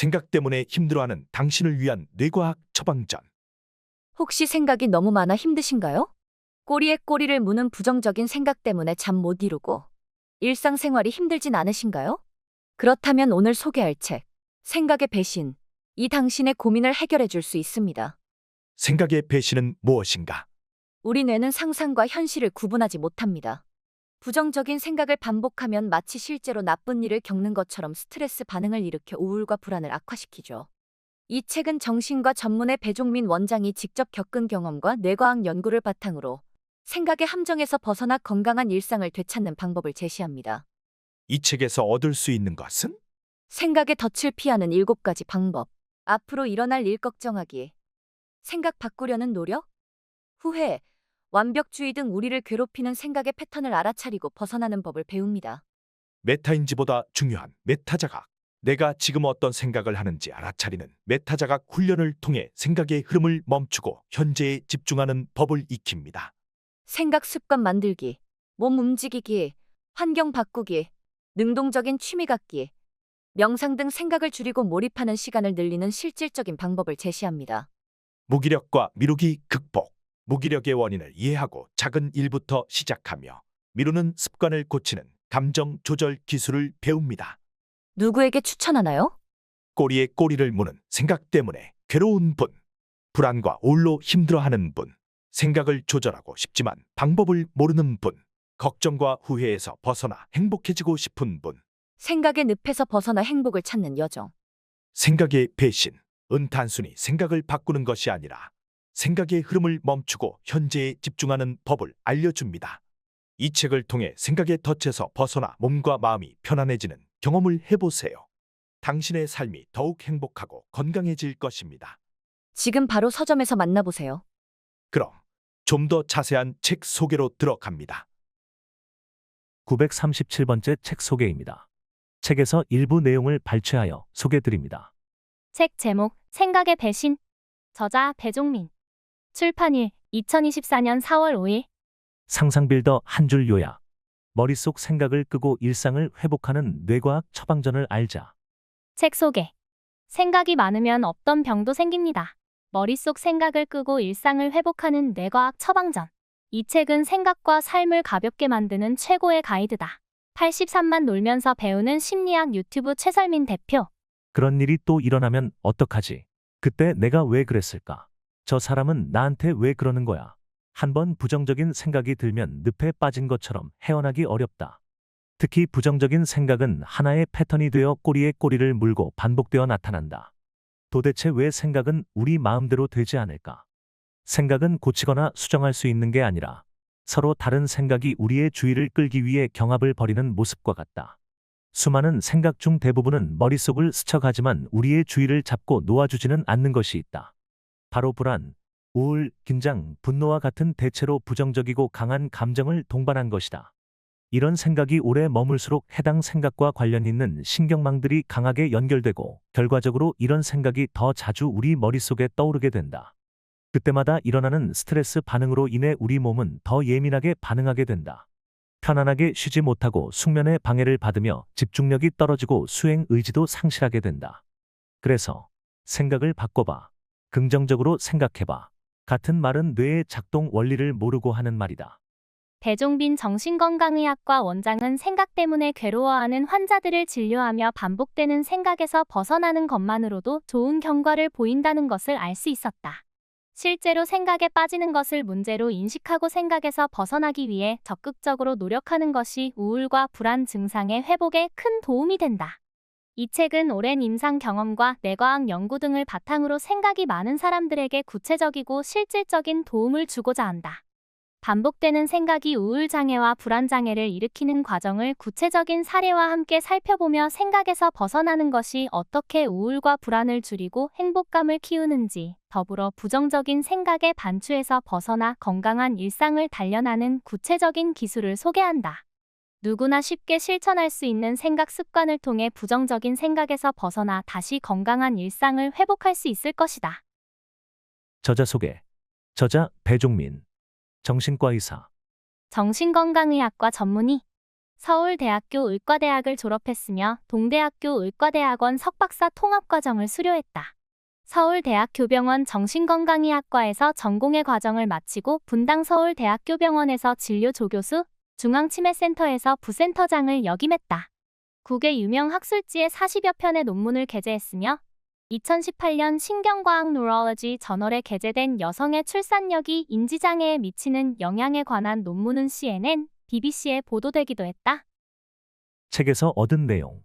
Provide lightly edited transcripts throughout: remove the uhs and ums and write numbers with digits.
생각 때문에 힘들어하는 당신을 위한 뇌과학 처방전. 혹시 생각이 너무 많아 힘드신가요? 꼬리에 꼬리를 무는 부정적인 생각 때문에 잠 못 이루고 일상생활이 힘들진 않으신가요? 그렇다면 오늘 소개할 책, 생각의 배신, 이 당신의 고민을 해결해 줄 수 있습니다. 생각의 배신은 무엇인가? 우리 뇌는 상상과 현실을 구분하지 못합니다. 부정적인 생각을 반복하면 마치 실제로 나쁜 일을 겪는 것처럼 스트레스 반응을 일으켜 우울과 불안을 악화시키죠. 이 책은 정신과 전문의 배종민 원장이 직접 겪은 경험과 뇌과학 연구를 바탕으로 생각의 함정에서 벗어나 건강한 일상을 되찾는 방법을 제시합니다. 이 책에서 얻을 수 있는 것은? 생각의 덫을 피하는 7가지 방법. 앞으로 일어날 일 걱정하기. 생각 바꾸려는 노력? 후회, 완벽주의 등 우리를 괴롭히는 생각의 패턴을 알아차리고 벗어나는 법을 배웁니다. 메타인지보다 중요한 메타자각. 내가 지금 어떤 생각을 하는지 알아차리는 메타자각 훈련을 통해 생각의 흐름을 멈추고 현재에 집중하는 법을 익힙니다. 생각 습관 만들기, 몸 움직이기, 환경 바꾸기, 능동적인 취미 갖기, 명상 등 생각을 줄이고 몰입하는 시간을 늘리는 실질적인 방법을 제시합니다. 무기력과 미루기 극복. 무기력의 원인을 이해하고 작은 일부터 시작하며 미루는 습관을 고치는 감정 조절 기술을 배웁니다. 누구에게 추천하나요? 꼬리에 꼬리를 무는 생각 때문에 괴로운 분, 불안과 우울로 힘들어하는 분, 생각을 조절하고 싶지만 방법을 모르는 분, 걱정과 후회에서 벗어나 행복해지고 싶은 분, 생각의 늪에서 벗어나 행복을 찾는 여정. 생각의 배신은 단순히 생각을 바꾸는 것이 아니라 생각의 흐름을 멈추고 현재에 집중하는 법을 알려줍니다. 이 책을 통해 생각의 덫에서 벗어나 몸과 마음이 편안해지는 경험을 해보세요. 당신의 삶이 더욱 행복하고 건강해질 것입니다. 지금 바로 서점에서 만나보세요. 그럼 좀 더 자세한 책 소개로 들어갑니다. 937번째 책 소개입니다. 책에서 일부 내용을 발췌하여 소개드립니다. 책 제목 생각의 배신. 저자 배종민. 출판일 2024년 4월 5일. 상상빌더 한 줄 요약. 머릿속 생각을 끄고 일상을 회복하는 뇌과학 처방전을 알자. 책 소개. 생각이 많으면 없던 병도 생깁니다. 머릿속 생각을 끄고 일상을 회복하는 뇌과학 처방전. 이 책은 생각과 삶을 가볍게 만드는 최고의 가이드다. 83만 놀면서 배우는 심리학 유튜브 최설민 대표. 그런 일이 또 일어나면 어떡하지? 그때 내가 왜 그랬을까? 저 사람은 나한테 왜 그러는 거야? 한번 부정적인 생각이 들면 늪에 빠진 것처럼 헤어나기 어렵다. 특히 부정적인 생각은 하나의 패턴이 되어 꼬리에 꼬리를 물고 반복되어 나타난다. 도대체 왜 생각은 우리 마음대로 되지 않을까? 생각은 고치거나 수정할 수 있는 게 아니라 서로 다른 생각이 우리의 주의를 끌기 위해 경합을 벌이는 모습과 같다. 수많은 생각 중 대부분은 머릿속을 스쳐가지만 우리의 주의를 잡고 놓아주지는 않는 것이 있다. 바로 불안, 우울, 긴장, 분노와 같은 대체로 부정적이고 강한 감정을 동반한 것이다. 이런 생각이 오래 머물수록 해당 생각과 관련 있는 신경망들이 강하게 연결되고 결과적으로 이런 생각이 더 자주 우리 머릿속에 떠오르게 된다. 그때마다 일어나는 스트레스 반응으로 인해 우리 몸은 더 예민하게 반응하게 된다. 편안하게 쉬지 못하고 숙면에 방해를 받으며 집중력이 떨어지고 수행 의지도 상실하게 된다. 그래서 생각을 바꿔봐. 긍정적으로 생각해봐. 같은 말은 뇌의 작동 원리를 모르고 하는 말이다. 배종빈 정신건강의학과 원장은 생각 때문에 괴로워하는 환자들을 진료하며 반복되는 생각에서 벗어나는 것만으로도 좋은 경과를 보인다는 것을 알 수 있었다. 실제로 생각에 빠지는 것을 문제로 인식하고 생각에서 벗어나기 위해 적극적으로 노력하는 것이 우울과 불안 증상의 회복에 큰 도움이 된다. 이 책은 오랜 임상 경험과 뇌과학 연구 등을 바탕으로 생각이 많은 사람들에게 구체적이고 실질적인 도움을 주고자 한다. 반복되는 생각이 우울 장애와 불안 장애를 일으키는 과정을 구체적인 사례와 함께 살펴보며 생각에서 벗어나는 것이 어떻게 우울과 불안을 줄이고 행복감을 키우는지, 더불어 부정적인 생각의 반추에서 벗어나 건강한 일상을 단련하는 구체적인 기술을 소개한다. 누구나 쉽게 실천할 수 있는 생각 습관을 통해 부정적인 생각에서 벗어나 다시 건강한 일상을 회복할 수 있을 것이다. 저자 소개. 저자 배종민. 정신과 의사. 정신건강의학과 전문의. 서울대학교 의과대학을 졸업했으며 동대학교 의과대학원 석박사 통합과정을 수료했다. 서울대학교병원 정신건강의학과에서 전공의 과정을 마치고 분당 서울대학교병원에서 진료 조교수, 중앙치매센터에서 부센터장을 역임했다. 국외 유명 학술지에 40여 편의 논문을 게재했으며 2018년 신경과학 뉴럴로지 저널에 게재된 여성의 출산력이 인지장애에 미치는 영향에 관한 논문은 CNN, BBC에 보도되기도 했다. 책에서 얻은 내용.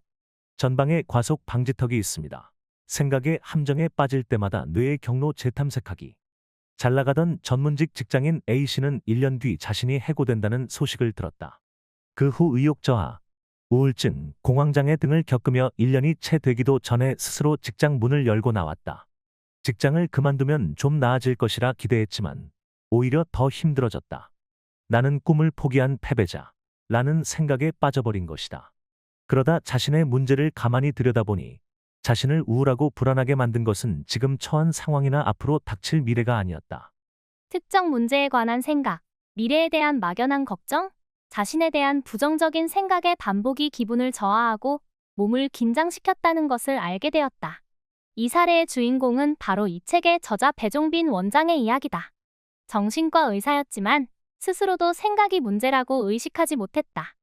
전방에 과속 방지턱이 있습니다. 생각의 함정에 빠질 때마다 뇌의 경로 재탐색하기. 잘 나가던 전문직 직장인 A씨는 1년 뒤 자신이 해고된다는 소식을 들었다. 그 후 의욕 저하, 우울증, 공황장애 등을 겪으며 1년이 채 되기도 전에 스스로 직장 문을 열고 나왔다. 직장을 그만두면 좀 나아질 것이라 기대했지만 오히려 더 힘들어졌다. 나는 꿈을 포기한 패배자. 라는 생각에 빠져버린 것이다. 그러다 자신의 문제를 가만히 들여다보니 자신을 우울하고 불안하게 만든 것은 지금 처한 상황이나 앞으로 닥칠 미래가 아니었다. 특정 문제에 관한 생각, 미래에 대한 막연한 걱정, 자신에 대한 부정적인 생각의 반복이 기분을 저하하고 몸을 긴장시켰다는 것을 알게 되었다. 이 사례의 주인공은 바로 이 책의 저자 배종빈 원장의 이야기다. 정신과 의사였지만 스스로도 생각이 문제라고 의식하지 못했다.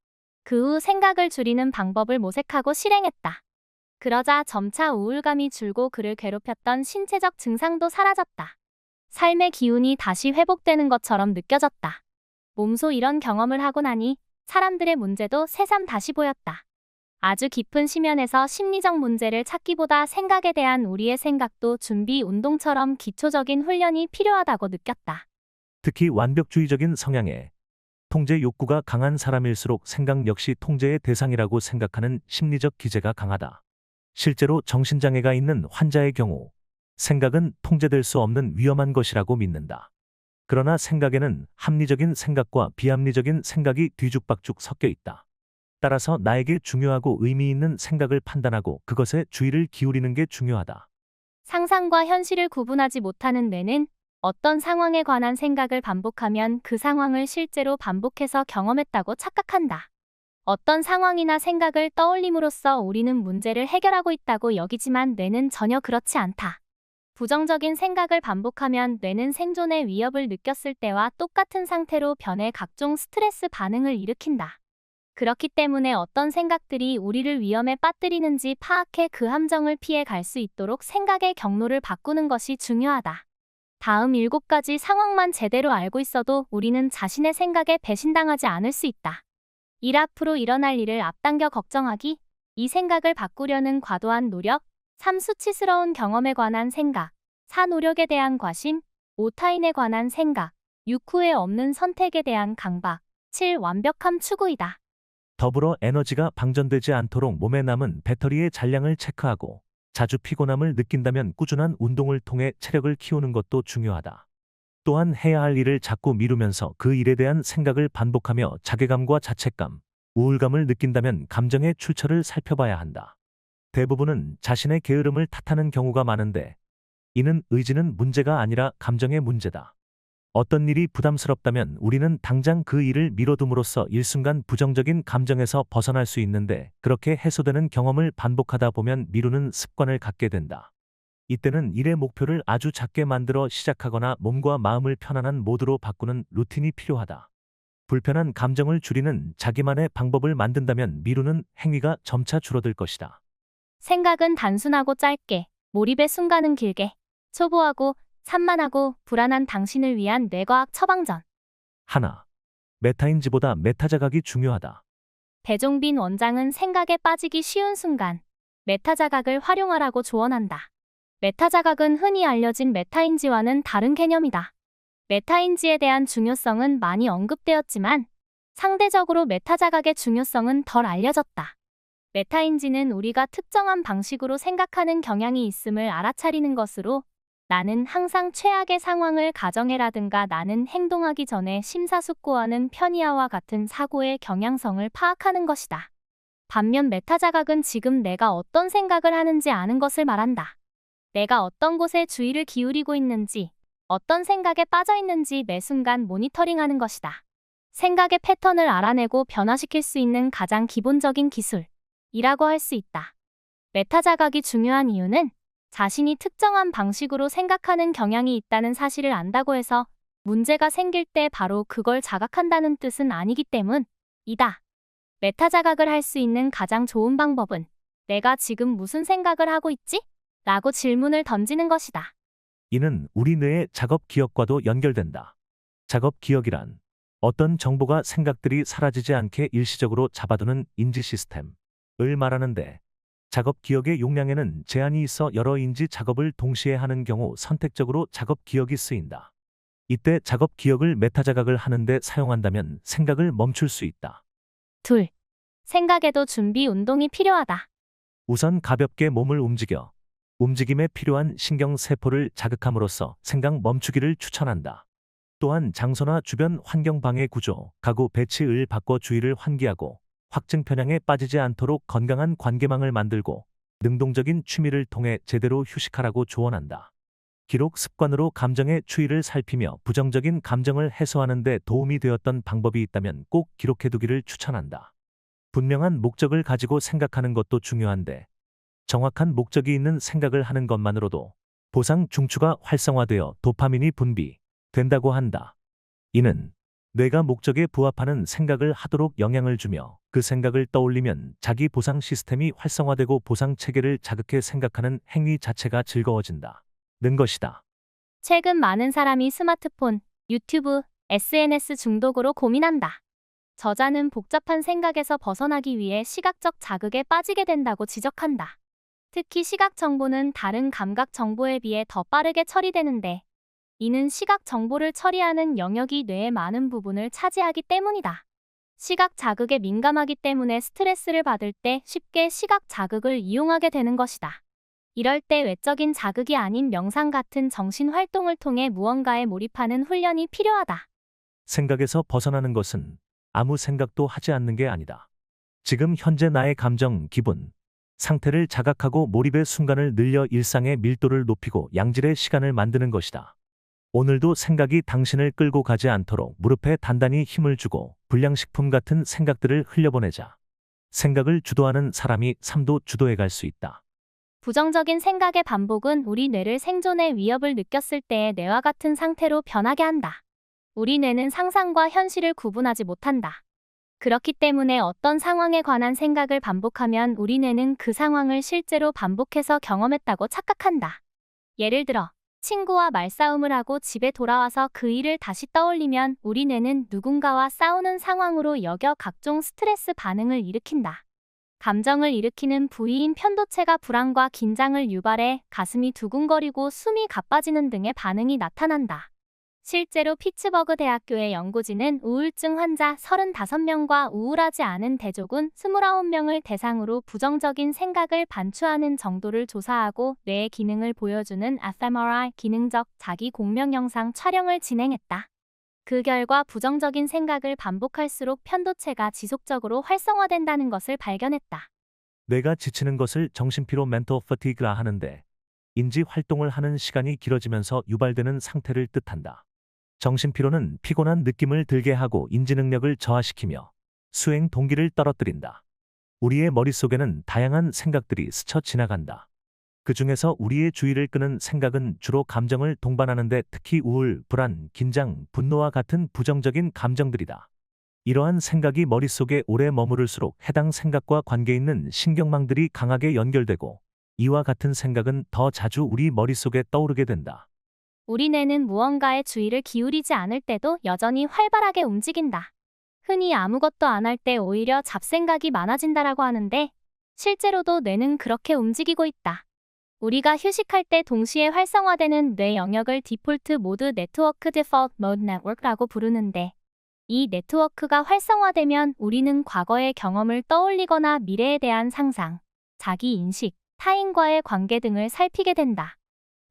그 후 생각을 줄이는 방법을 모색하고 실행했다. 그러자 점차 우울감이 줄고 그를 괴롭혔던 신체적 증상도 사라졌다. 삶의 기운이 다시 회복되는 것처럼 느껴졌다. 몸소 이런 경험을 하고 나니 사람들의 문제도 새삼 다시 보였다. 아주 깊은 심연에서 심리적 문제를 찾기보다 생각에 대한 우리의 생각도 준비 운동처럼 기초적인 훈련이 필요하다고 느꼈다. 특히 완벽주의적인 성향에 통제 욕구가 강한 사람일수록 생각 역시 통제의 대상이라고 생각하는 심리적 기제가 강하다. 실제로 정신장애가 있는 환자의 경우 생각은 통제될 수 없는 위험한 것이라고 믿는다. 그러나 생각에는 합리적인 생각과 비합리적인 생각이 뒤죽박죽 섞여 있다. 따라서 나에게 중요하고 의미 있는 생각을 판단하고 그것에 주의를 기울이는 게 중요하다. 상상과 현실을 구분하지 못하는 뇌는 어떤 상황에 관한 생각을 반복하면 그 상황을 실제로 반복해서 경험했다고 착각한다. 어떤 상황이나 생각을 떠올림으로써 우리는 문제를 해결하고 있다고 여기지만 뇌는 전혀 그렇지 않다. 부정적인 생각을 반복하면 뇌는 생존의 위협을 느꼈을 때와 똑같은 상태로 변해 각종 스트레스 반응을 일으킨다. 그렇기 때문에 어떤 생각들이 우리를 위험에 빠뜨리는지 파악해 그 함정을 피해 갈 수 있도록 생각의 경로를 바꾸는 것이 중요하다. 다음 7가지 상황만 제대로 알고 있어도 우리는 자신의 생각에 배신당하지 않을 수 있다. 1. 앞으로 일어날 일을 앞당겨 걱정하기. 이 생각을 바꾸려는 과도한 노력. 3. 수치스러운 경험에 관한 생각. 4. 노력에 대한 과심. 5. 타인에 관한 생각. 6. 후회 없는 선택에 대한 강박. 7. 완벽함 추구이다. 더불어 에너지가 방전되지 않도록 몸에 남은 배터리의 잔량을 체크하고 자주 피곤함을 느낀다면 꾸준한 운동을 통해 체력을 키우는 것도 중요하다. 또한 해야 할 일을 자꾸 미루면서 그 일에 대한 생각을 반복하며 자괴감과 자책감, 우울감을 느낀다면 감정의 출처를 살펴봐야 한다. 대부분은 자신의 게으름을 탓하는 경우가 많은데 이는 의지는 문제가 아니라 감정의 문제다. 어떤 일이 부담스럽다면 우리는 당장 그 일을 미뤄둠으로써 일순간 부정적인 감정에서 벗어날 수 있는데 그렇게 해소되는 경험을 반복하다 보면 미루는 습관을 갖게 된다. 이때는 일의 목표를 아주 작게 만들어 시작하거나 몸과 마음을 편안한 모드로 바꾸는 루틴이 필요하다. 불편한 감정을 줄이는 자기만의 방법을 만든다면 미루는 행위가 점차 줄어들 것이다. 생각은 단순하고 짧게, 몰입의 순간은 길게, 초보하고 산만하고 불안한 당신을 위한 뇌과학 처방전. 하나, 메타인지보다 메타자각이 중요하다. 배종빈 원장은 생각에 빠지기 쉬운 순간, 메타자각을 활용하라고 조언한다. 메타자각은 흔히 알려진 메타인지와는 다른 개념이다. 메타인지에 대한 중요성은 많이 언급되었지만 상대적으로 메타자각의 중요성은 덜 알려졌다. 메타인지는 우리가 특정한 방식으로 생각하는 경향이 있음을 알아차리는 것으로 나는 항상 최악의 상황을 가정해라든가 나는 행동하기 전에 심사숙고하는 편의와와 같은 사고의 경향성을 파악하는 것이다. 반면 메타자각은 지금 내가 어떤 생각을 하는지 아는 것을 말한다. 내가 어떤 곳에 주의를 기울이고 있는지, 어떤 생각에 빠져 있는지 매 순간 모니터링하는 것이다. 생각의 패턴을 알아내고 변화시킬 수 있는 가장 기본적인 기술이라고 할 수 있다. 메타 자각이 중요한 이유는 자신이 특정한 방식으로 생각하는 경향이 있다는 사실을 안다고 해서 문제가 생길 때 바로 그걸 자각한다는 뜻은 아니기 때문이다. 메타 자각을 할 수 있는 가장 좋은 방법은 내가 지금 무슨 생각을 하고 있지? 라고 질문을 던지는 것이다. 이는 우리 뇌의 작업 기억과도 연결된다. 작업 기억이란 어떤 정보가 생각들이 사라지지 않게 일시적으로 잡아두는 인지 시스템을 말하는데, 작업 기억의 용량에는 제한이 있어 여러 인지 작업을 동시에 하는 경우 선택적으로 작업 기억이 쓰인다. 이때 작업 기억을 메타 자각을 하는데 사용한다면 생각을 멈출 수 있다. 둘, 생각에도 준비 운동이 필요하다. 우선 가볍게 몸을 움직여 움직임에 필요한 신경세포를 자극함으로써 생각 멈추기를 추천한다. 또한 장소나 주변 환경 방해 구조, 가구 배치를 바꿔 주의를 환기하고 확증 편향에 빠지지 않도록 건강한 관계망을 만들고 능동적인 취미를 통해 제대로 휴식하라고 조언한다. 기록 습관으로 감정의 추이를 살피며 부정적인 감정을 해소하는 데 도움이 되었던 방법이 있다면 꼭 기록해두기를 추천한다. 분명한 목적을 가지고 생각하는 것도 중요한데, 정확한 목적이 있는 생각을 하는 것만으로도 보상 중추가 활성화되어 도파민이 분비된다고 한다. 이는 뇌가 목적에 부합하는 생각을 하도록 영향을 주며 그 생각을 떠올리면 자기 보상 시스템이 활성화되고 보상 체계를 자극해 생각하는 행위 자체가 즐거워진다. 는 것이다. 최근 많은 사람이 스마트폰, 유튜브, SNS 중독으로 고민한다. 저자는 복잡한 생각에서 벗어나기 위해 시각적 자극에 빠지게 된다고 지적한다. 특히 시각 정보는 다른 감각 정보에 비해 더 빠르게 처리되는데, 이는 시각 정보를 처리하는 영역이 뇌의 많은 부분을 차지하기 때문이다. 시각 자극에 민감하기 때문에 스트레스를 받을 때 쉽게 시각 자극을 이용하게 되는 것이다. 이럴 때 외적인 자극이 아닌 명상 같은 정신 활동을 통해 무언가에 몰입하는 훈련이 필요하다. 생각에서 벗어나는 것은 아무 생각도 하지 않는 게 아니다. 지금 현재 나의 감정, 기분, 상태를 자각하고 몰입의 순간을 늘려 일상의 밀도를 높이고 양질의 시간을 만드는 것이다. 오늘도 생각이 당신을 끌고 가지 않도록 무릎에 단단히 힘을 주고 불량식품 같은 생각들을 흘려보내자. 생각을 주도하는 사람이 삶도 주도해 갈 수 있다. 부정적인 생각의 반복은 우리 뇌를 생존의 위협을 느꼈을 때의 뇌와 같은 상태로 변하게 한다. 우리 뇌는 상상과 현실을 구분하지 못한다. 그렇기 때문에 어떤 상황에 관한 생각을 반복하면 우리 뇌는 그 상황을 실제로 반복해서 경험했다고 착각한다. 예를 들어, 친구와 말싸움을 하고 집에 돌아와서 그 일을 다시 떠올리면 우리 뇌는 누군가와 싸우는 상황으로 여겨 각종 스트레스 반응을 일으킨다. 감정을 일으키는 부위인 편도체가 불안과 긴장을 유발해 가슴이 두근거리고 숨이 가빠지는 등의 반응이 나타난다. 실제로 피츠버그 대학교의 연구진은 우울증 환자 35명과 우울하지 않은 대조군 29명을 대상으로 부정적인 생각을 반추하는 정도를 조사하고 뇌의 기능을 보여주는 fMRI 기능적 자기 공명 영상 촬영을 진행했다. 그 결과 부정적인 생각을 반복할수록 편도체가 지속적으로 활성화된다는 것을 발견했다. 뇌가 지치는 것을 정신피로 mental fatigue라 하는데, 인지 활동을 하는 시간이 길어지면서 유발되는 상태를 뜻한다. 정신피로는 피곤한 느낌을 들게 하고 인지 능력을 저하시키며 수행 동기를 떨어뜨린다. 우리의 머릿속에는 다양한 생각들이 스쳐 지나간다. 그 중에서 우리의 주의를 끄는 생각은 주로 감정을 동반하는데 특히 우울, 불안, 긴장, 분노와 같은 부정적인 감정들이다. 이러한 생각이 머릿속에 오래 머무를수록 해당 생각과 관계 있는 신경망들이 강하게 연결되고 이와 같은 생각은 더 자주 우리 머릿속에 떠오르게 된다. 우리 뇌는 무언가에 주의를 기울이지 않을 때도 여전히 활발하게 움직인다. 흔히 아무것도 안 할 때 오히려 잡생각이 많아진다라고 하는데, 실제로도 뇌는 그렇게 움직이고 있다. 우리가 휴식할 때 동시에 활성화되는 뇌 영역을 디폴트 모드 네트워크 (Default Mode Network라고 부르는데, 이 네트워크가 활성화되면 우리는 과거의 경험을 떠올리거나 미래에 대한 상상, 자기 인식, 타인과의 관계 등을 살피게 된다.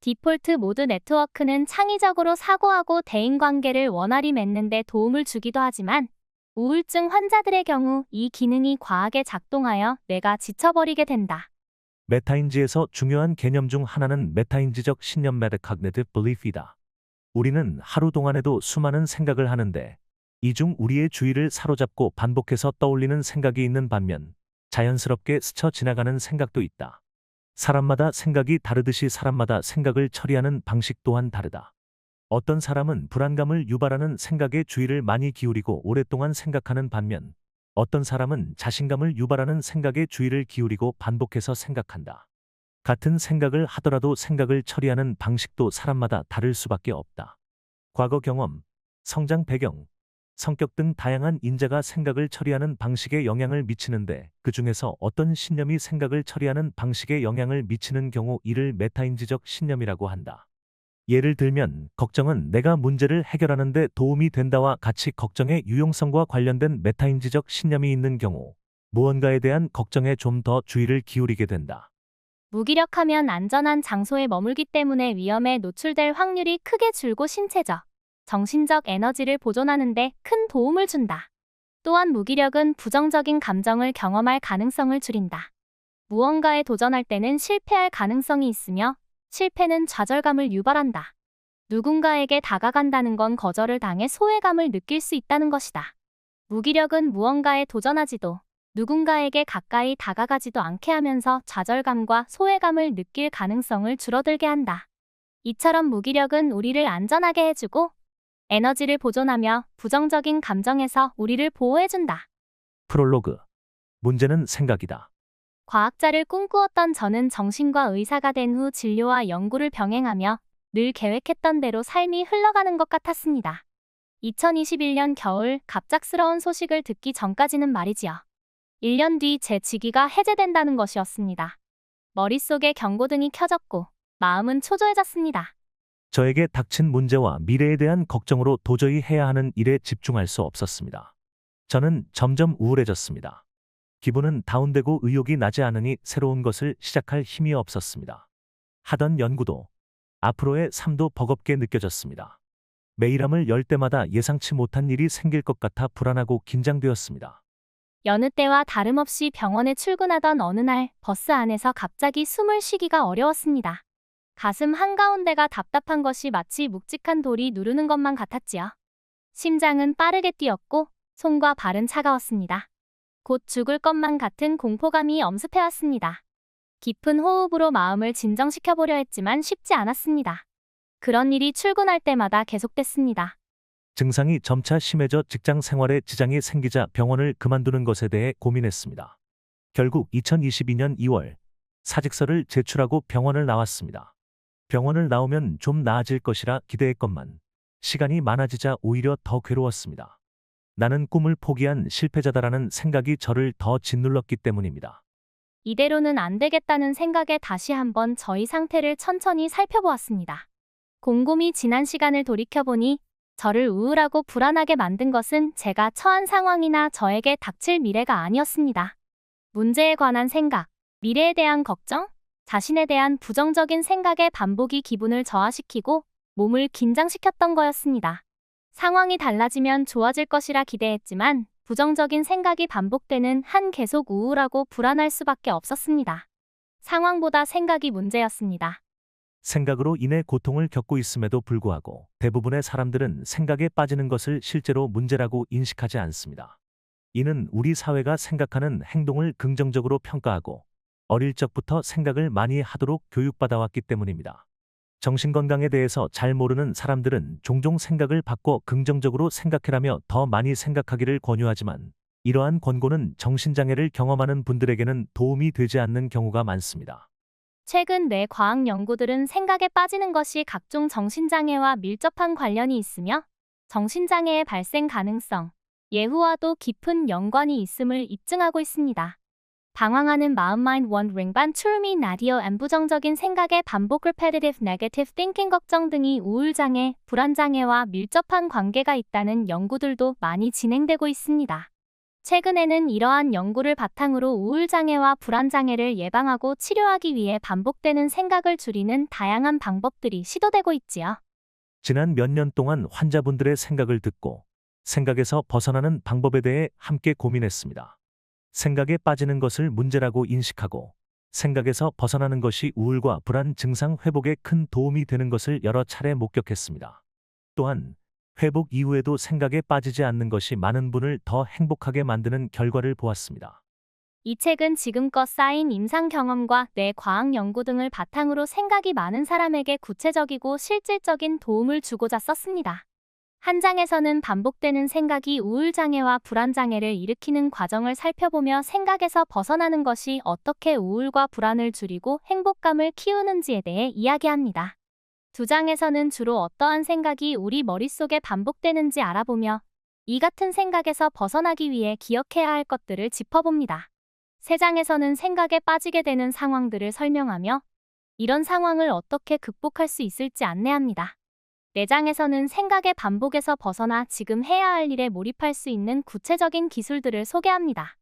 디폴트 모드 네트워크는 창의적으로 사고하고 대인관계를 원활히 맺는 데 도움을 주기도 하지만, 우울증 환자들의 경우 이 기능이 과하게 작동하여 뇌가 지쳐버리게 된다. 메타인지에서 중요한 개념 중 하나는 메타인지적 신념 (Metacognitive Belief이다). 우리는 하루 동안에도 수많은 생각을 하는데 이 중 우리의 주의를 사로잡고 반복해서 떠올리는 생각이 있는 반면 자연스럽게 스쳐 지나가는 생각도 있다. 사람마다 생각이 다르듯이 사람마다 생각을 처리하는 방식 또한 다르다. 어떤 사람은 불안감을 유발하는 생각에 주의를 많이 기울이고 오랫동안 생각하는 반면 어떤 사람은 자신감을 유발하는 생각에 주의를 기울이고 반복해서 생각한다. 같은 생각을 하더라도 생각을 처리하는 방식도 사람마다 다를 수밖에 없다. 과거 경험, 성장 배경, 성격 등 다양한 인자가 생각을 처리하는 방식에 영향을 미치는데 그 중에서 어떤 신념이 생각을 처리하는 방식에 영향을 미치는 경우 이를 메타인지적 신념이라고 한다. 예를 들면 걱정은 내가 문제를 해결하는 데 도움이 된다와 같이 걱정의 유용성과 관련된 메타인지적 신념이 있는 경우 무언가에 대한 걱정에 좀 더 주의를 기울이게 된다. 무기력하면 안전한 장소에 머물기 때문에 위험에 노출될 확률이 크게 줄고 신체적, 정신적 에너지를 보존하는 데 큰 도움을 준다. 또한 무기력은 부정적인 감정을 경험할 가능성을 줄인다. 무언가에 도전할 때는 실패할 가능성이 있으며 실패는 좌절감을 유발한다. 누군가에게 다가간다는 건 거절을 당해 소외감을 느낄 수 있다는 것이다. 무기력은 무언가에 도전하지도 누군가에게 가까이 다가가지도 않게 하면서 좌절감과 소외감을 느낄 가능성을 줄어들게 한다. 이처럼 무기력은 우리를 안전하게 해주고 에너지를 보존하며 부정적인 감정에서 우리를 보호해준다. 프롤로그. 문제는 생각이다. 과학자를 꿈꾸었던 저는 정신과 의사가 된 후 진료와 연구를 병행하며 늘 계획했던 대로 삶이 흘러가는 것 같았습니다. 2021년 겨울 갑작스러운 소식을 듣기 전까지는 말이지요. 1년 뒤 제 직위가 해제된다는 것이었습니다. 머릿속에 경고등이 켜졌고 마음은 초조해졌습니다. 저에게 닥친 문제와 미래에 대한 걱정으로 도저히 해야 하는 일에 집중할 수 없었습니다. 저는 점점 우울해졌습니다. 기분은 다운되고 의욕이 나지 않으니 새로운 것을 시작할 힘이 없었습니다. 하던 연구도 앞으로의 삶도 버겁게 느껴졌습니다. 메일함을 열 때마다 예상치 못한 일이 생길 것 같아 불안하고 긴장되었습니다. 여느 때와 다름없이 병원에 출근하던 어느 날 버스 안에서 갑자기 숨을 쉬기가 어려웠습니다. 가슴 한가운데가 답답한 것이 마치 묵직한 돌이 누르는 것만 같았지요. 심장은 빠르게 뛰었고 손과 발은 차가웠습니다. 곧 죽을 것만 같은 공포감이 엄습해왔습니다. 깊은 호흡으로 마음을 진정시켜보려 했지만 쉽지 않았습니다. 그런 일이 출근할 때마다 계속됐습니다. 증상이 점차 심해져 직장 생활에 지장이 생기자 병원을 그만두는 것에 대해 고민했습니다. 결국 2022년 2월 사직서를 제출하고 병원을 나왔습니다. 병원을 나오면 좀 나아질 것이라 기대했건만 시간이 많아지자 오히려 더 괴로웠습니다. 나는 꿈을 포기한 실패자다라는 생각이 저를 더 짓눌렀기 때문입니다. 이대로는 안 되겠다는 생각에 다시 한번 저희 상태를 천천히 살펴보았습니다. 곰곰이 지난 시간을 돌이켜보니 저를 우울하고 불안하게 만든 것은 제가 처한 상황이나 저에게 닥칠 미래가 아니었습니다. 문제에 관한 생각, 미래에 대한 걱정, 자신에 대한 부정적인 생각의 반복이 기분을 저하시키고 몸을 긴장시켰던 거였습니다. 상황이 달라지면 좋아질 것이라 기대했지만 부정적인 생각이 반복되는 한 계속 우울하고 불안할 수밖에 없었습니다. 상황보다 생각이 문제였습니다. 생각으로 인해 고통을 겪고 있음에도 불구하고 대부분의 사람들은 생각에 빠지는 것을 실제로 문제라고 인식하지 않습니다. 이는 우리 사회가 생각하는 행동을 긍정적으로 평가하고 어릴 적부터 생각을 많이 하도록 교육받아왔기 때문입니다. 정신건강에 대해서 잘 모르는 사람들은 종종 생각을 바꿔 긍정적으로 생각해라며 더 많이 생각하기를 권유하지만 이러한 권고는 정신장애를 경험하는 분들에게는 도움이 되지 않는 경우가 많습니다. 최근 뇌 과학 연구들은 생각에 빠지는 것이 각종 정신장애와 밀접한 관련이 있으며 정신장애의 발생 가능성, 예후와도 깊은 연관이 있음을 입증하고 있습니다. 방황하는 마음 mind wandering 반 출미 나디어 앤 부정적인 생각의 반복 repetitive negative thinking 걱정 등이 우울장애, 불안장애와 밀접한 관계가 있다는 연구들도 많이 진행되고 있습니다. 최근에는 이러한 연구를 바탕으로 우울장애와 불안장애를 예방하고 치료하기 위해 반복되는 생각을 줄이는 다양한 방법들이 시도되고 있지요. 지난 몇 년 동안 환자분들의 생각을 듣고 생각에서 벗어나는 방법에 대해 함께 고민했습니다. 생각에 빠지는 것을 문제라고 인식하고 생각에서 벗어나는 것이 우울과 불안 증상 회복에 큰 도움이 되는 것을 여러 차례 목격했습니다. 또한 회복 이후에도 생각에 빠지지 않는 것이 많은 분을 더 행복하게 만드는 결과를 보았습니다. 이 책은 지금껏 쌓인 임상 경험과 뇌 과학 연구 등을 바탕으로 생각이 많은 사람에게 구체적이고 실질적인 도움을 주고자 썼습니다. 한 장에서는 반복되는 생각이 우울장애와 불안장애를 일으키는 과정을 살펴보며 생각에서 벗어나는 것이 어떻게 우울과 불안을 줄이고 행복감을 키우는지에 대해 이야기합니다. 두 장에서는 주로 어떠한 생각이 우리 머릿속에 반복되는지 알아보며 이 같은 생각에서 벗어나기 위해 기억해야 할 것들을 짚어봅니다. 세 장에서는 생각에 빠지게 되는 상황들을 설명하며 이런 상황을 어떻게 극복할 수 있을지 안내합니다. 4장에서는 생각의 반복에서 벗어나 지금 해야 할 일에 몰입할 수 있는 구체적인 기술들을 소개합니다.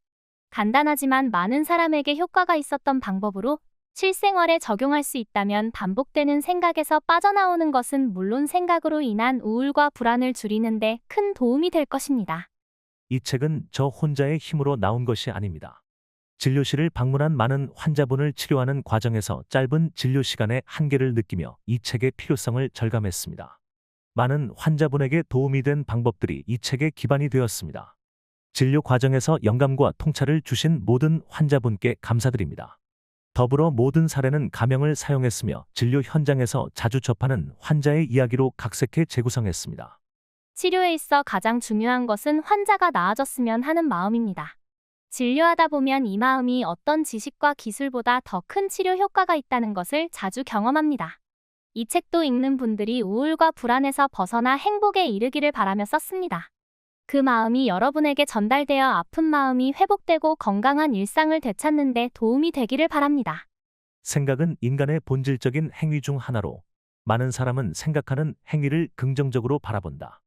간단하지만 많은 사람에게 효과가 있었던 방법으로 실생활에 적용할 수 있다면 반복되는 생각에서 빠져나오는 것은 물론 생각으로 인한 우울과 불안을 줄이는 데 큰 도움이 될 것입니다. 이 책은 저 혼자의 힘으로 나온 것이 아닙니다. 진료실을 방문한 많은 환자분을 치료하는 과정에서 짧은 진료 시간의 한계를 느끼며 이 책의 필요성을 절감했습니다. 많은 환자분에게 도움이 된 방법들이 이 책의 기반이 되었습니다. 진료 과정에서 영감과 통찰을 주신 모든 환자분께 감사드립니다. 더불어 모든 사례는 가명을 사용했으며 진료 현장에서 자주 접하는 환자의 이야기로 각색해 재구성했습니다. 치료에 있어 가장 중요한 것은 환자가 나아졌으면 하는 마음입니다. 진료하다 보면 이 마음이 어떤 지식과 기술보다 더 큰 치료 효과가 있다는 것을 자주 경험합니다. 이 책도 읽는 분들이 우울과 불안에서 벗어나 행복에 이르기를 바라며 썼습니다. 그 마음이 여러분에게 전달되어 아픈 마음이 회복되고 건강한 일상을 되찾는 데 도움이 되기를 바랍니다. 생각은 인간의 본질적인 행위 중 하나로 많은 사람은 생각하는 행위를 긍정적으로 바라본다.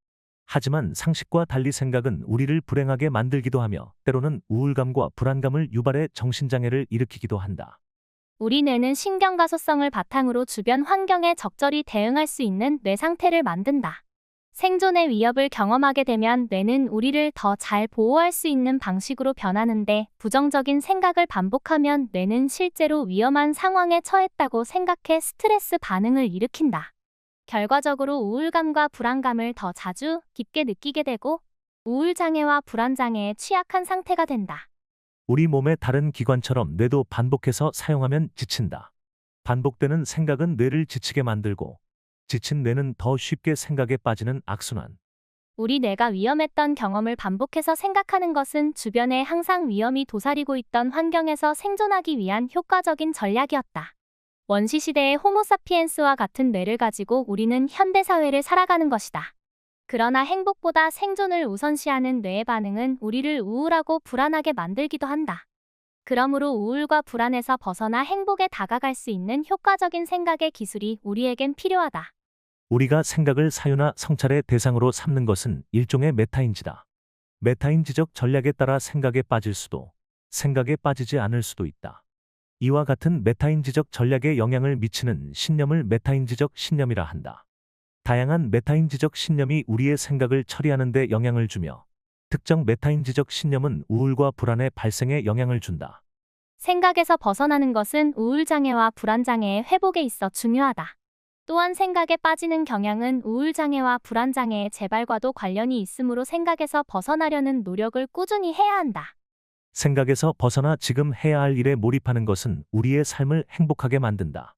하지만 상식과 달리 생각은 우리를 불행하게 만들기도 하며 때로는 우울감과 불안감을 유발해 정신장애를 일으키기도 한다. 우리 뇌는 신경가소성을 바탕으로 주변 환경에 적절히 대응할 수 있는 뇌 상태를 만든다. 생존의 위협을 경험하게 되면 뇌는 우리를 더 잘 보호할 수 있는 방식으로 변하는데 부정적인 생각을 반복하면 뇌는 실제로 위험한 상황에 처했다고 생각해 스트레스 반응을 일으킨다. 결과적으로 우울감과 불안감을 더 자주 깊게 느끼게 되고 우울장애와 불안장애에 취약한 상태가 된다. 우리 몸의 다른 기관처럼 뇌도 반복해서 사용하면 지친다. 반복되는 생각은 뇌를 지치게 만들고 지친 뇌는 더 쉽게 생각에 빠지는 악순환. 우리 뇌가 위험했던 경험을 반복해서 생각하는 것은 주변에 항상 위험이 도사리고 있던 환경에서 생존하기 위한 효과적인 전략이었다. 원시시대의 호모사피엔스와 같은 뇌를 가지고 우리는 현대사회를 살아가는 것이다. 그러나 행복보다 생존을 우선시하는 뇌의 반응은 우리를 우울하고 불안하게 만들기도 한다. 그러므로 우울과 불안에서 벗어나 행복에 다가갈 수 있는 효과적인 생각의 기술이 우리에겐 필요하다. 우리가 생각을 사유나 성찰의 대상으로 삼는 것은 일종의 메타인지다. 메타인지적 전략에 따라 생각에 빠질 수도, 생각에 빠지지 않을 수도 있다. 이와 같은 메타인지적 전략에 영향을 미치는 신념을 메타인지적 신념이라 한다. 다양한 메타인지적 신념이 우리의 생각을 처리하는 데 영향을 주며 특정 메타인지적 신념은 우울과 불안의 발생에 영향을 준다. 생각에서 벗어나는 것은 우울장애와 불안장애의 회복에 있어 중요하다. 또한 생각에 빠지는 경향은 우울장애와 불안장애의 재발과도 관련이 있으므로 생각에서 벗어나려는 노력을 꾸준히 해야 한다. 생각에서 벗어나 지금 해야 할 일에 몰입하는 것은 우리의 삶을 행복하게 만든다.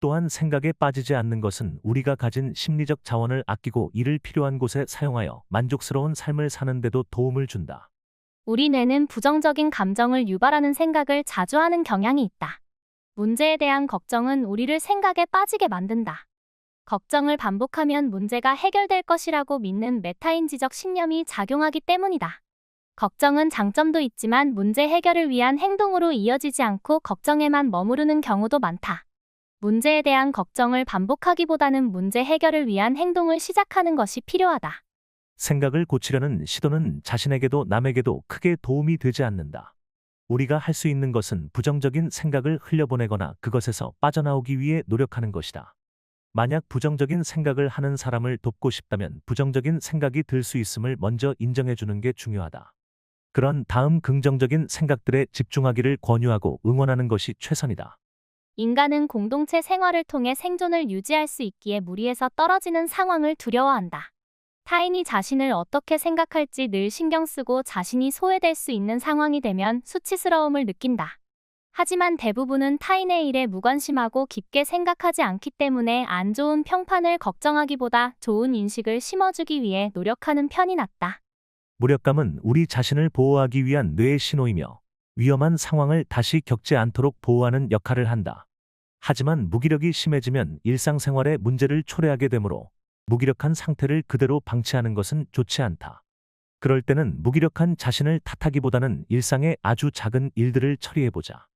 또한 생각에 빠지지 않는 것은 우리가 가진 심리적 자원을 아끼고 이를 필요한 곳에 사용하여 만족스러운 삶을 사는 데도 도움을 준다. 우리 뇌는 부정적인 감정을 유발하는 생각을 자주 하는 경향이 있다. 문제에 대한 걱정은 우리를 생각에 빠지게 만든다. 걱정을 반복하면 문제가 해결될 것이라고 믿는 메타인지적 신념이 작용하기 때문이다. 걱정은 장점도 있지만 문제 해결을 위한 행동으로 이어지지 않고 걱정에만 머무르는 경우도 많다. 문제에 대한 걱정을 반복하기보다는 문제 해결을 위한 행동을 시작하는 것이 필요하다. 생각을 고치려는 시도는 자신에게도 남에게도 크게 도움이 되지 않는다. 우리가 할 수 있는 것은 부정적인 생각을 흘려보내거나 그것에서 빠져나오기 위해 노력하는 것이다. 만약 부정적인 생각을 하는 사람을 돕고 싶다면 부정적인 생각이 들 수 있음을 먼저 인정해 주는 게 중요하다. 그런 다음 긍정적인 생각들에 집중하기를 권유하고 응원하는 것이 최선이다. 인간은 공동체 생활을 통해 생존을 유지할 수 있기에 무리해서 떨어지는 상황을 두려워한다. 타인이 자신을 어떻게 생각할지 늘 신경 쓰고 자신이 소외될 수 있는 상황이 되면 수치스러움을 느낀다. 하지만 대부분은 타인의 일에 무관심하고 깊게 생각하지 않기 때문에 안 좋은 평판을 걱정하기보다 좋은 인식을 심어주기 위해 노력하는 편이 낫다. 무력감은 우리 자신을 보호하기 위한 뇌의 신호이며 위험한 상황을 다시 겪지 않도록 보호하는 역할을 한다. 하지만 무기력이 심해지면 일상생활에 문제를 초래하게 되므로 무기력한 상태를 그대로 방치하는 것은 좋지 않다. 그럴 때는 무기력한 자신을 탓하기보다는 일상의 아주 작은 일들을 처리해보자.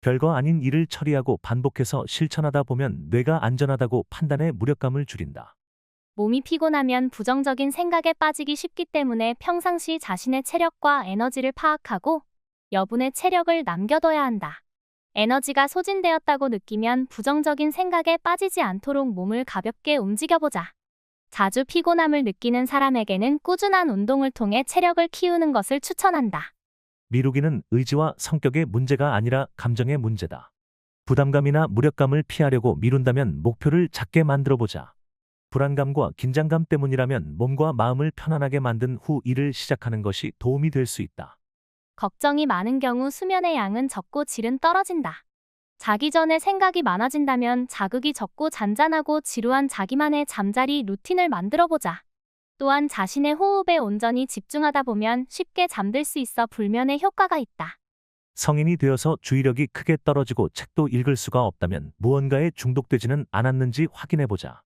별거 아닌 일을 처리하고 반복해서 실천하다 보면 뇌가 안전하다고 판단해 무력감을 줄인다. 몸이 피곤하면 부정적인 생각에 빠지기 쉽기 때문에 평상시 자신의 체력과 에너지를 파악하고 여분의 체력을 남겨둬야 한다. 에너지가 소진되었다고 느끼면 부정적인 생각에 빠지지 않도록 몸을 가볍게 움직여보자. 자주 피곤함을 느끼는 사람에게는 꾸준한 운동을 통해 체력을 키우는 것을 추천한다. 미루기는 의지와 성격의 문제가 아니라 감정의 문제다. 부담감이나 무력감을 피하려고 미룬다면 목표를 작게 만들어보자. 불안감과 긴장감 때문이라면 몸과 마음을 편안하게 만든 후 일을 시작하는 것이 도움이 될 수 있다. 걱정이 많은 경우 수면의 양은 적고 질은 떨어진다. 자기 전에 생각이 많아진다면 자극이 적고 잔잔하고 지루한 자기만의 잠자리 루틴을 만들어보자. 또한 자신의 호흡에 온전히 집중하다 보면 쉽게 잠들 수 있어 불면에 효과가 있다. 성인이 되어서 주의력이 크게 떨어지고 책도 읽을 수가 없다면 무언가에 중독되지는 않았는지 확인해보자.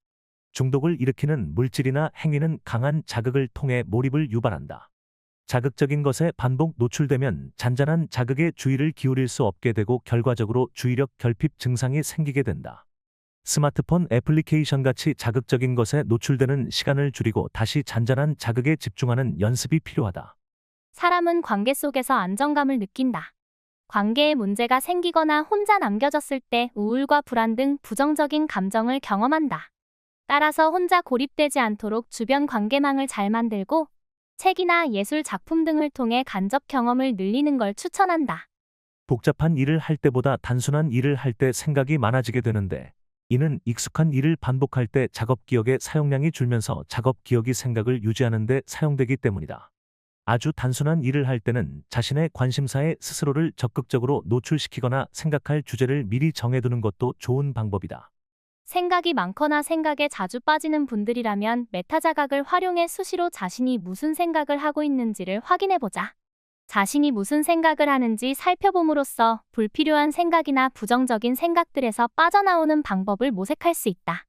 중독을 일으키는 물질이나 행위는 강한 자극을 통해 몰입을 유발한다. 자극적인 것에 반복 노출되면 잔잔한 자극에 주의를 기울일 수 없게 되고 결과적으로 주의력 결핍 증상이 생기게 된다. 스마트폰 애플리케이션 같이 자극적인 것에 노출되는 시간을 줄이고 다시 잔잔한 자극에 집중하는 연습이 필요하다. 사람은 관계 속에서 안정감을 느낀다. 관계에 문제가 생기거나 혼자 남겨졌을 때 우울과 불안 등 부정적인 감정을 경험한다. 따라서 혼자 고립되지 않도록 주변 관계망을 잘 만들고 책이나 예술 작품 등을 통해 간접 경험을 늘리는 걸 추천한다. 복잡한 일을 할 때보다 단순한 일을 할 때 생각이 많아지게 되는데 이는 익숙한 일을 반복할 때 작업 기억의 사용량이 줄면서 작업 기억이 생각을 유지하는 데 사용되기 때문이다. 아주 단순한 일을 할 때는 자신의 관심사에 스스로를 적극적으로 노출시키거나 생각할 주제를 미리 정해두는 것도 좋은 방법이다. 생각이 많거나 생각에 자주 빠지는 분들이라면 메타자각을 활용해 수시로 자신이 무슨 생각을 하고 있는지를 확인해보자. 자신이 무슨 생각을 하는지 살펴봄으로써 불필요한 생각이나 부정적인 생각들에서 빠져나오는 방법을 모색할 수 있다.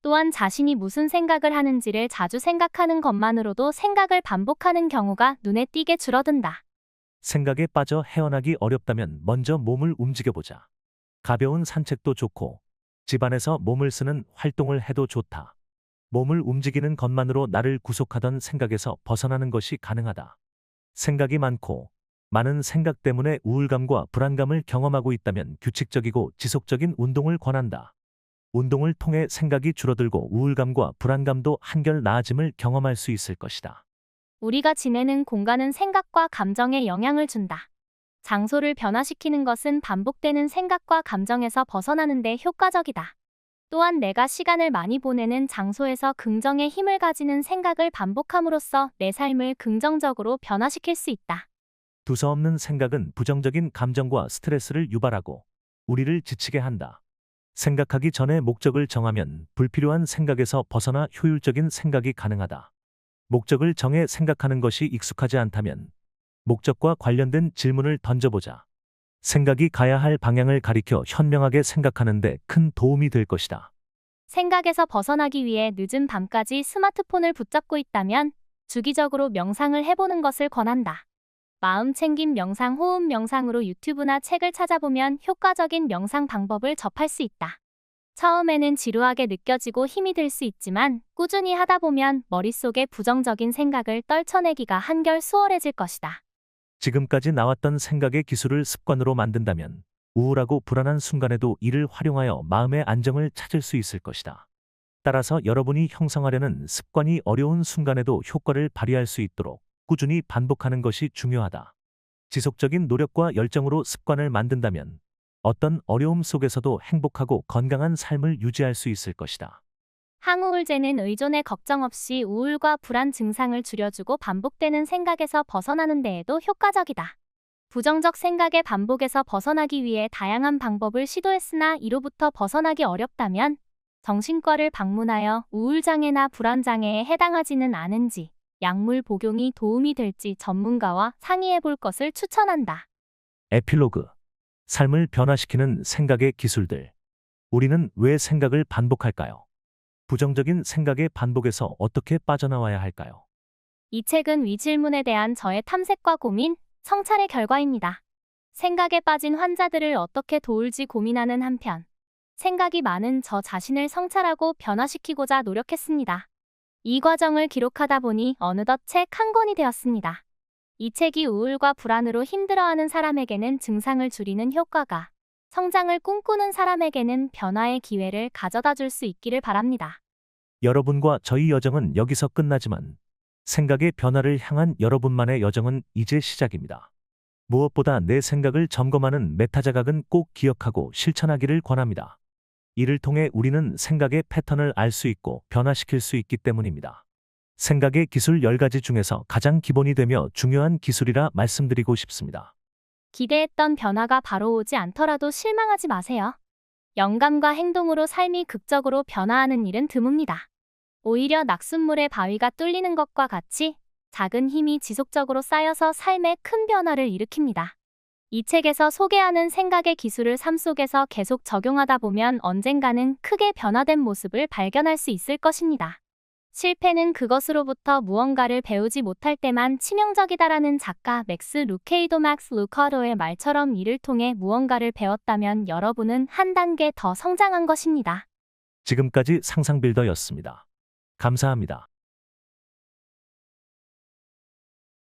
또한 자신이 무슨 생각을 하는지를 자주 생각하는 것만으로도 생각을 반복하는 경우가 눈에 띄게 줄어든다. 생각에 빠져 헤어나기 어렵다면 먼저 몸을 움직여보자. 가벼운 산책도 좋고 집안에서 몸을 쓰는 활동을 해도 좋다. 몸을 움직이는 것만으로 나를 구속하던 생각에서 벗어나는 것이 가능하다. 생각이 많은 생각 때문에 우울감과 불안감을 경험하고 있다면 규칙적이고 지속적인 운동을 권한다. 운동을 통해 생각이 줄어들고 우울감과 불안감도 한결 나아짐을 경험할 수 있을 것이다. 우리가 지내는 공간은 생각과 감정에 영향을 준다. 장소를 변화시키는 것은 반복되는 생각과 감정에서 벗어나는 데 효과적이다. 또한 내가 시간을 많이 보내는 장소에서 긍정의 힘을 가지는 생각을 반복함으로써 내 삶을 긍정적으로 변화시킬 수 있다. 두서없는 생각은 부정적인 감정과 스트레스를 유발하고 우리를 지치게 한다. 생각하기 전에 목적을 정하면 불필요한 생각에서 벗어나 효율적인 생각이 가능하다. 목적을 정해 생각하는 것이 익숙하지 않다면 목적과 관련된 질문을 던져보자. 생각이 가야 할 방향을 가리켜 현명하게 생각하는 데 큰 도움이 될 것이다. 생각에서 벗어나기 위해 늦은 밤까지 스마트폰을 붙잡고 있다면 주기적으로 명상을 해보는 것을 권한다. 마음 챙김 명상, 호흡 명상으로 유튜브나 책을 찾아보면 효과적인 명상 방법을 접할 수 있다. 처음에는 지루하게 느껴지고 힘이 들 수 있지만 꾸준히 하다 보면 머릿속의 부정적인 생각을 떨쳐내기가 한결 수월해질 것이다. 지금까지 나왔던 생각의 기술을 습관으로 만든다면 우울하고 불안한 순간에도 이를 활용하여 마음의 안정을 찾을 수 있을 것이다. 따라서 여러분이 형성하려는 습관이 어려운 순간에도 효과를 발휘할 수 있도록 꾸준히 반복하는 것이 중요하다. 지속적인 노력과 열정으로 습관을 만든다면 어떤 어려움 속에서도 행복하고 건강한 삶을 유지할 수 있을 것이다. 항우울제는 의존에 걱정 없이 우울과 불안 증상을 줄여주고 반복되는 생각에서 벗어나는 데에도 효과적이다. 부정적 생각의 반복에서 벗어나기 위해 다양한 방법을 시도했으나 이로부터 벗어나기 어렵다면 정신과를 방문하여 우울장애나 불안장애에 해당하지는 않은지, 약물 복용이 도움이 될지 전문가와 상의해 볼 것을 추천한다. 에필로그. 삶을 변화시키는 생각의 기술들. 우리는 왜 생각을 반복할까요? 부정적인 생각의 반복에서 어떻게 빠져나와야 할까요? 이 책은 위 질문에 대한 저의 탐색과 고민, 성찰의 결과입니다. 생각에 빠진 환자들을 어떻게 도울지 고민하는 한편, 생각이 많은 저 자신을 성찰하고 변화시키고자 노력했습니다. 이 과정을 기록하다 보니 어느덧 책 한 권이 되었습니다. 이 책이 우울과 불안으로 힘들어하는 사람에게는 증상을 줄이는 효과가, 성장을 꿈꾸는 사람에게는 변화의 기회를 가져다 줄 수 있기를 바랍니다. 여러분과 저희 여정은 여기서 끝나지만 생각의 변화를 향한 여러분만의 여정은 이제 시작입니다. 무엇보다 내 생각을 점검하는 메타자각은 꼭 기억하고 실천하기를 권합니다. 이를 통해 우리는 생각의 패턴을 알 수 있고 변화시킬 수 있기 때문입니다. 생각의 기술 10가지 중에서 가장 기본이 되며 중요한 기술이라 말씀드리고 싶습니다. 기대했던 변화가 바로 오지 않더라도 실망하지 마세요. 영감과 행동으로 삶이 극적으로 변화하는 일은 드뭅니다. 오히려 낙숫물에 바위가 뚫리는 것과 같이 작은 힘이 지속적으로 쌓여서 삶에 큰 변화를 일으킵니다. 이 책에서 소개하는 생각의 기술을 삶 속에서 계속 적용하다 보면 언젠가는 크게 변화된 모습을 발견할 수 있을 것입니다. 실패는 그것으로부터 무언가를 배우지 못할 때만 치명적이다라는 작가 맥스 루케이도의 말처럼 이를 통해 무언가를 배웠다면 여러분은 한 단계 더 성장한 것입니다. 지금까지 상상빌더였습니다. 감사합니다.